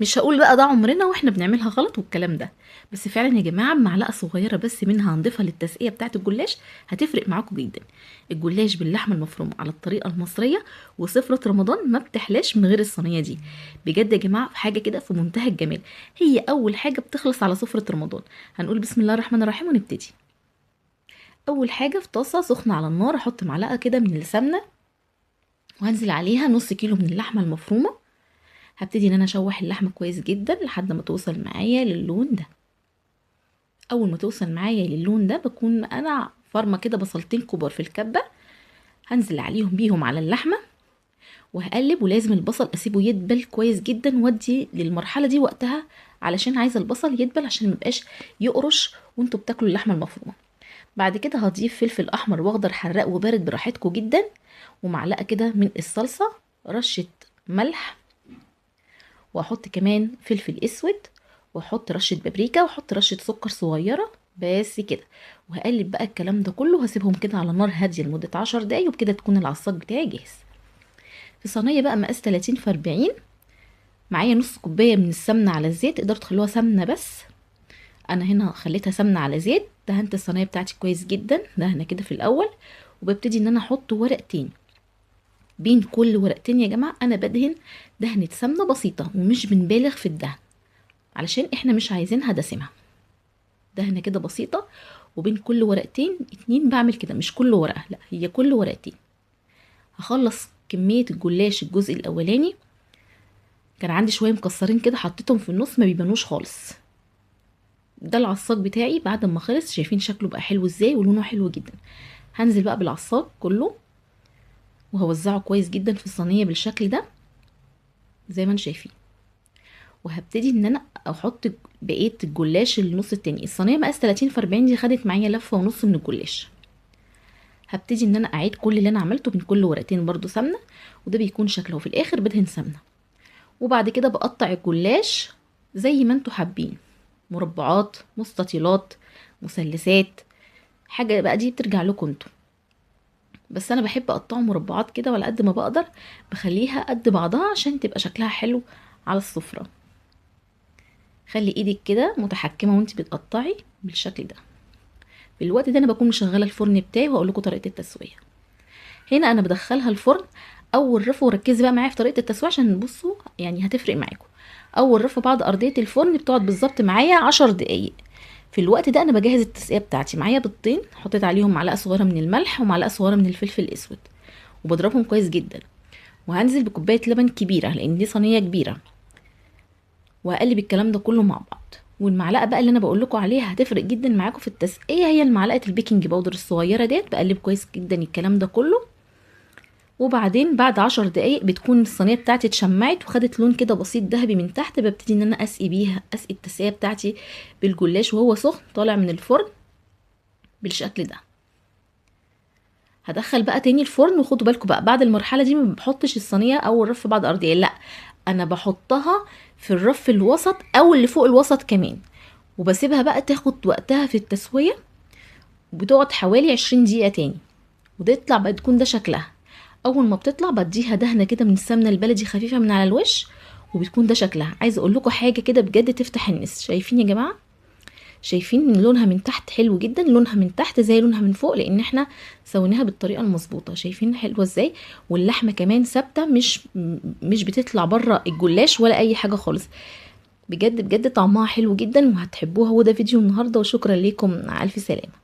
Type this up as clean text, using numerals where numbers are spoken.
مش هقول بقى ده عمرنا واحنا بنعملها غلط والكلام ده، بس فعلا يا جماعه معلقه صغيره بس منها هنضيفها للتسقيه بتاعه الجلاش هتفرق معاكم جدا. الجلاش باللحمه المفرومه على الطريقه المصريه وسفره رمضان ما بتحلاش من غير الصينيه دي. بجد يا جماعه حاجه كده في منتهى الجمال. هي اول حاجه بتخلص على سفره رمضان. هنقول بسم الله الرحمن الرحيم ونبتدي. اول حاجه في طاسه سخنه على النار احط معلقه كده من السمنه، وهنزل عليها نص كيلو من اللحمه المفرومه. هبتدي ان انا اشوح اللحمه كويس جدا لحد ما توصل معايا للون ده. اول ما توصل معايا للون ده بكون انا فرمه كده بصلتين كبار في الكبه، هنزل عليهم بيهم على اللحمه وهقلب. ولازم البصل اسيبه يدبل كويس جدا وادي للمرحله دي وقتها، علشان عايزه البصل يدبل عشان ميبقاش يقرش وانتوا بتاكلوا اللحمه المفرومه. بعد كده هضيف فلفل احمر واخضر حراق وبارد براحتكم جدا، ومعلقه كده من الصلصه، رشه ملح، واحط كمان فلفل اسود، واحط رشه بابريكا، واحط رشه سكر صغيره بس كده. وهقلب بقى الكلام ده كله، هسيبهم كده على نار هاديه لمده 10 دقايق، وبكده تكون العصاج بتاعي جاهز. في صينيه بقى مقاس 30 في 40 معايا نص كوبايه من السمنه على الزيت. تقدروا تخلوها سمنه بس، انا هنا خليتها سمنه على زيت. دهنت الصينيه بتاعتي كويس جدا دهنه كده في الاول، وببتدي ان انا احط ورقتين. بين كل ورقتين يا جماعه انا بدهن دهنه سمنه بسيطه ومش بنبالغ في الدهن، علشان احنا مش عايزينها دسمه. دهنه كده بسيطه، وبين كل ورقتين اتنين بعمل كده، مش كل ورقه، لا هي كل ورقتين. هخلص كميه الجلاش الجزء الاولاني، كان عندي شويه مكسرين كده حطيتهم في النص ما بيبانوش خالص. ده العصاج بتاعي بعد ما خلص، شايفين شكله بقى حلو ازاي ولونه حلو جدا. هنزل بقى بالعصاج كله وهوزعه كويس جدا في الصينيه بالشكل ده زي ما انتم شايفين. وهبتدي ان انا احط بقيه الجلاش النص التاني. الصينيه مقاس 30 في 40 دي خدت معايا لفه ونص من الجلاش. هبتدي ان انا اعيد كل اللي انا عملته بين كل ورقتين برضو سمنه، وده بيكون شكله في الاخر بدهن سمنه. وبعد كده بقطع الجلاش زي ما انتوا حابين، مربعات، مستطيلات، مثلثات، حاجه بقى دي بترجع لكم انتوا. بس انا بحب اقطعه مربعات كده ولا قد ما بقدر، بخليها قد بعضها عشان تبقى شكلها حلو على السفره. خلي ايدك كده متحكمه وانت بتقطعي بالشكل ده. في الوقت ده انا بكون مشغله الفرن بتاعي وهقول لكم طريقه التسويه. هنا انا بدخلها الفرن اول رف، وركزي بقى معايا في طريقه التسويه عشان بصوا يعني هتفرق معاكم. اول رف بعد ارضيه الفرن بتقعد بالظبط معايا 10 دقايق. في الوقت ده انا بجهز التسقيه بتاعتي. معايا بيضتين حطيت عليهم معلقه صغيره من الملح ومعلقه صغيره من الفلفل الاسود، وبضربهم كويس جدا. وهنزل بكوبايه لبن كبيره لان دي صينيه كبيره، وهقلب الكلام ده كله مع بعض. والمعلقه بقى اللي انا بقول لكم عليها هتفرق جدا معاكم في التسقيه، هي المعلقه البيكنج باودر الصغيره ديت. بقلب كويس جدا الكلام ده كله، وبعدين بعد 10 دقايق بتكون الصينيه بتاعتي اتشمعت وخدت لون كده بسيط ذهبي من تحت. ببتدي ان انا اسقي بيها، اسقي التسقيه بتاعتي بالجلاش وهو سخن طالع من الفرن بالشكل ده. هدخل بقى تاني الفرن. وخدوا بالكم بقى بعد المرحله دي ما بحطش الصينيه اول رف بعد ارضيه، لا انا بحطها في الرف الوسط او اللي فوق الوسط كمان، وبسيبها بقى تاخد وقتها في التسويه. بتقعد حوالي 20 دقيقه تاني وتطلع بقى تكون ده شكلها. اول ما بتطلع بديها دهنه كده من السمنه البلدي خفيفه من على الوش، وبتكون ده شكلها. عايزه اقول لكم حاجه كده بجد تفتح النفس. شايفين يا جماعه؟ شايفين ان لونها من تحت حلو جدا، لونها من تحت زي لونها من فوق لان احنا سويناها بالطريقه المظبوطه. شايفين حلوه ازاي؟ واللحمه كمان ثابته، مش بتطلع بره الجلاش ولا اي حاجه خالص. بجد بجد طعمها حلو جدا وهتحبوها. وده فيديو النهارده، وشكرا لكم، مع الف سلامه.